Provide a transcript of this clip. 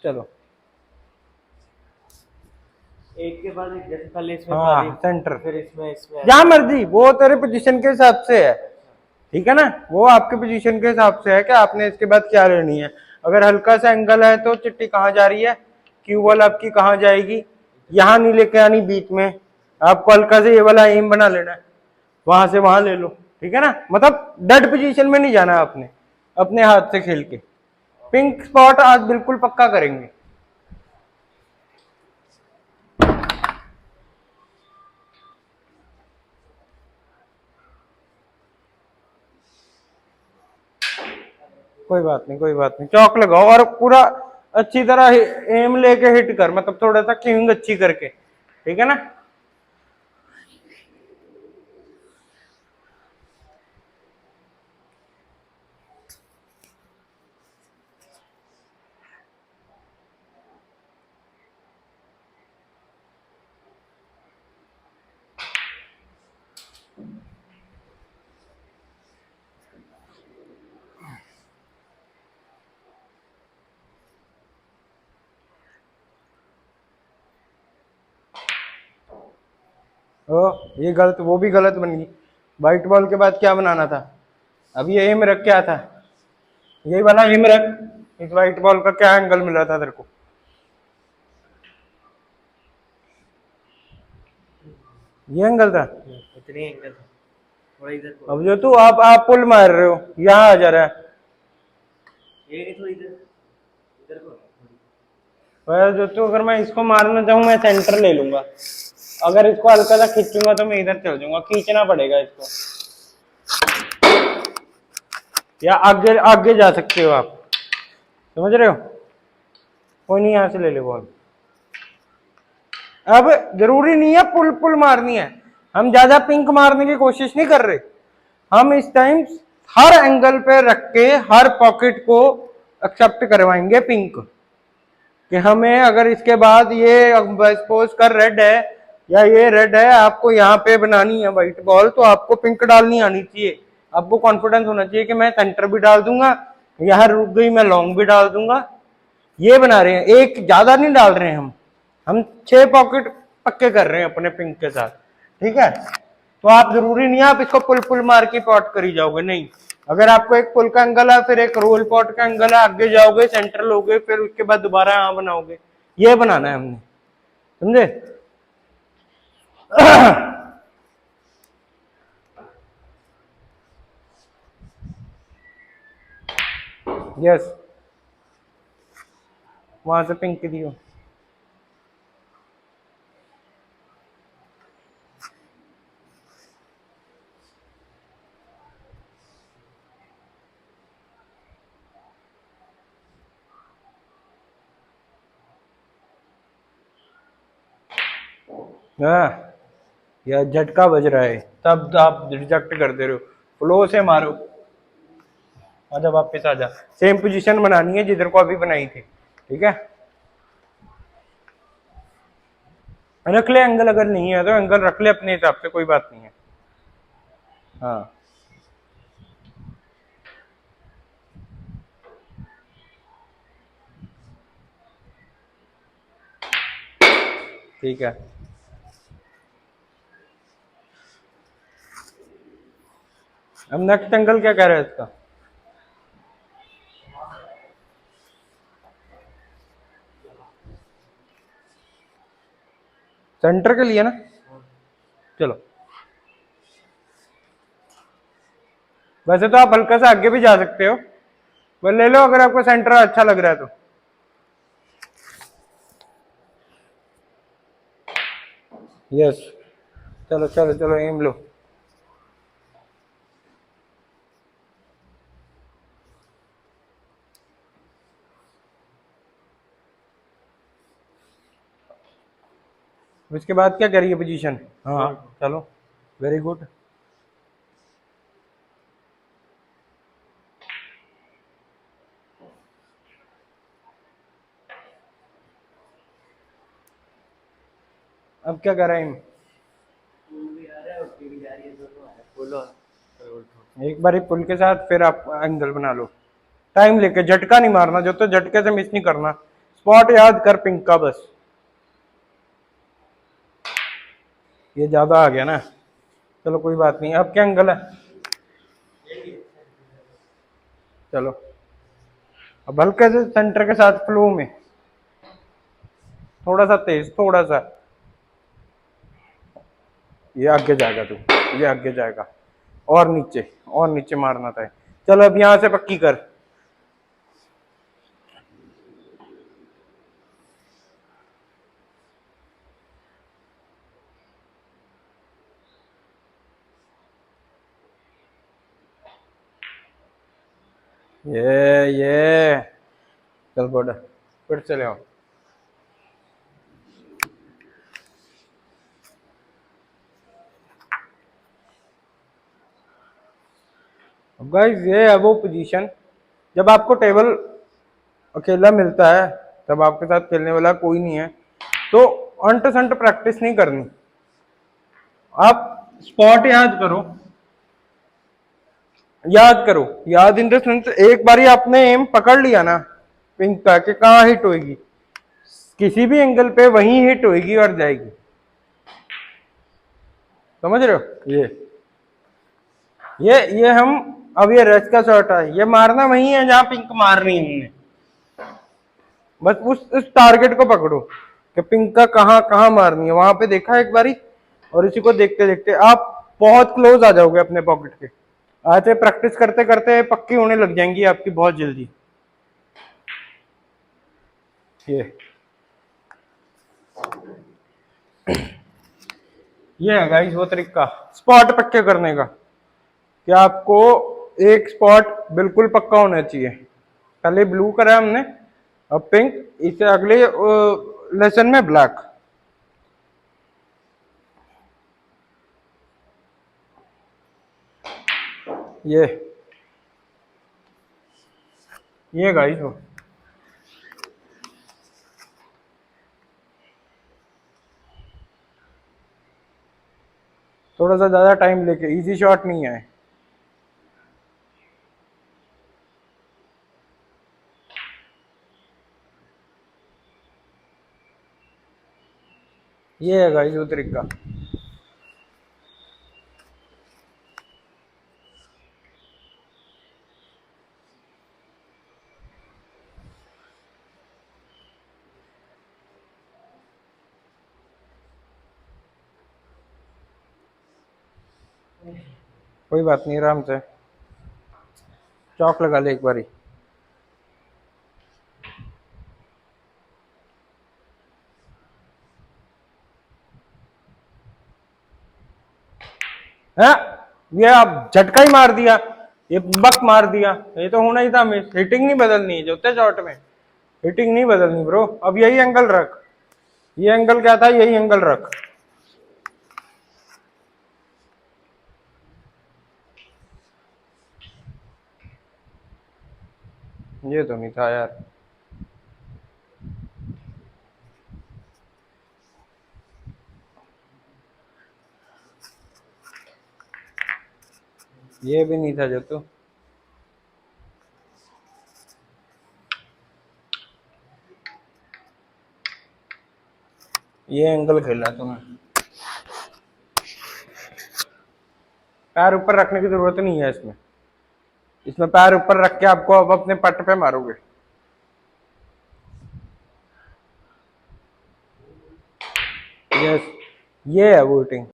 चलो एक के बाद एक, जैसे पहले इसमें हाँ सेंटर, फिर इसमें जहाँ मर्जी, वो तेरे पोजीशन के हिसाब से है, ठीक है ना, वो आपके पोजीशन के हिसाब से है कि आपने इसके बाद क्या लेनी है। अगर हल्का सा एंगल है तो चिट्ठी कहाँ जा रही है, क्यू बॉल आपकी कहाँ जाएगी, यहाँ नहीं लेके आनी बीच में, आपको हल्का से ये वाला एम बना लेना है, वहां से वहां ले लो, ठीक है ना, मतलब डेड पोजीशन में नहीं जाना आपने, अपने हाथ से खेल के। पिंक स्पॉट आज बिल्कुल पक्का करेंगे। कोई बात नहीं, कोई बात नहीं, चौक लगाओ और पूरा अच्छी तरह एम लेके हिट कर, मतलब थोड़ा सा किंग अच्छी करके, ठीक है ना। ओ ये गलत, वो भी गलत बन गई। व्हाइट बॉल के बाद क्या बनाना था, अब ये एम रख क्या था, यही वाला एम रख। इस व्हाइट बॉल का क्या एंगल मिल रहा था तेरे को, ये एंगल था। इतनी एंगल था, थोड़ा इधर को, अब जो तू आप पुल मार रहे हो, यहाँ आ जा रहा है, ये नहीं, थोड़ी इधर, इधर को। और जो तू, अगर मैं इसको मारना चाहूँ मैं सेंटर ले लूंगा, अगर इसको हल्का सा खींचूंगा तो मैं इधर चल जाऊंगा, खींचना पड़ेगा इसको, या आगे आगे जा सकते हो आप, समझ रहे हो। कोई नहीं, यहाँ से ले ले बॉल। अब जरूरी नहीं है पुल पुल मारनी है, हम ज्यादा पिंक मारने की कोशिश नहीं कर रहे, हम इस टाइम हर एंगल पे रख के हर पॉकेट को एक्सेप्ट करवाएंगे पिंक, कि हमें अगर इसके बाद ये सपोज कर रेड है, या ये रेड है, आपको यहाँ पे बनानी है व्हाइट बॉल, तो आपको पिंक डालनी आनी चाहिए, आपको कॉन्फिडेंस होना चाहिए कि मैं सेंटर भी डाल दूंगा, यहाँ रुक गई मैं लॉन्ग भी डाल दूंगा। ये बना रहे हैं, एक ज्यादा नहीं डाल रहे हैं हम 6 पॉकेट पक्के कर रहे हैं अपने पिंक के साथ, ठीक है। तो आप जरूरी नहीं है आप इसको पुल पुल मार के पॉट करी जाओगे, नहीं, अगर आपको एक पुल का एंगल है, फिर एक रोल पॉट का एंगल है, आगे जाओगे सेंटर लोगे, फिर उसके बाद दोबारा यहाँ बनाओगे, ये बनाना है हमने, समझे। यस, वहां से पिंक दियो। हाँ, या झटका बज रहा है तब आप रिजेक्ट कर दे रहे हो, फ्लो से मारो। आजा वापस आजा, सेम पोजीशन बनानी है जिधर को अभी बनाई थी, ठीक है। रख ले एंगल, अगर नहीं है तो एंगल रख ले अपने हिसाब से, कोई बात नहीं है। हाँ ठीक है। अब नेक्स्ट एंगल क्या कह रहा है इसका, सेंटर के लिए ना, चलो। वैसे तो आप हल्का सा आगे भी जा सकते हो, बस ले लो अगर आपको सेंटर अच्छा लग रहा है तो। यस, चलो चलो चलो एम लो। इसके बाद क्या करिए पोजीशन, हाँ चलो, वेरी गुड। अब क्या कर रहे हैं, भी आ रहा है और भी जा रही है, दोनों है, फुल और रोल। एक बार पुल के साथ फिर आप एंगल बना लो, टाइम लेके, झटका नहीं मारना, जो तो झटके से मिस नहीं करना, स्पॉट याद कर पिंक का बस। ये ज्यादा आ गया ना, चलो कोई बात नहीं। अब क्या एंगल है? चलो अब हल्के से सेंटर के साथ फ्लो में, थोड़ा सा तेज, थोड़ा सा। ये आगे जाएगा तू, ये आगे जाएगा, और नीचे मारना था। चलो अब यहां से पक्की कर। ये चल बोल, फिर चले आओ। गाइस ये है वो पोजीशन, जब आपको टेबल अकेला मिलता है, तब आपके साथ खेलने वाला कोई नहीं है, तो अंट संट प्रैक्टिस नहीं करनी। आप स्पॉट याद करो, याद इन द सेंस, एक बारी आपने एम पकड़ लिया ना पिंक का कि कहाँ हिट होएगी, किसी भी एंगल पे वहीं हिट होएगी और जाएगी। समझ रहे हो? ये हम, अब ये रच का शॉट है, ये मारना वही है जहां पिंक मार रही है हमने। बस उस टारगेट को पकड़ो कि पिंक का कहाँ कहाँ मारनी है, वहां पे देखा एक बारी, और इसी को देखते देखते आप बहुत क्लोज आ जाओगे अपने पॉकेट के। आज से प्रैक्टिस करते करते पक्की होने लग जाएंगी आपकी बहुत जल्दी। ये है गाइस वो तरीका स्पॉट पक्के करने का, कि आपको एक स्पॉट बिल्कुल पक्का होना चाहिए। पहले ब्लू करा हमने, अब पिंक, इससे अगले लेसन में ब्लैक। ये गाइस वो थोड़ा सा ज्यादा टाइम लेके, इजी शॉट नहीं है। ये है गाइस वो तरीका। कोई बात नहीं, आराम से चौक लगा ले एक बारी। है ये अब झटका ही मार दिया, ये बक मार दिया, ये तो होना ही था मिस। हिटिंग नहीं बदलनी है जोते शॉट में, हिटिंग नहीं बदलनी ब्रो। अब यही एंगल रख, ये एंगल क्या था, यही एंगल रख। ये तो नहीं था यार, ये भी नहीं था जो तो। ये एंगल खेला तुम्हें, पैर ऊपर रखने की जरूरत नहीं है इसमें। इसमें पैर ऊपर रख के आपको अब अपने पट पे मारोगे। यस, ये है वोटिंग।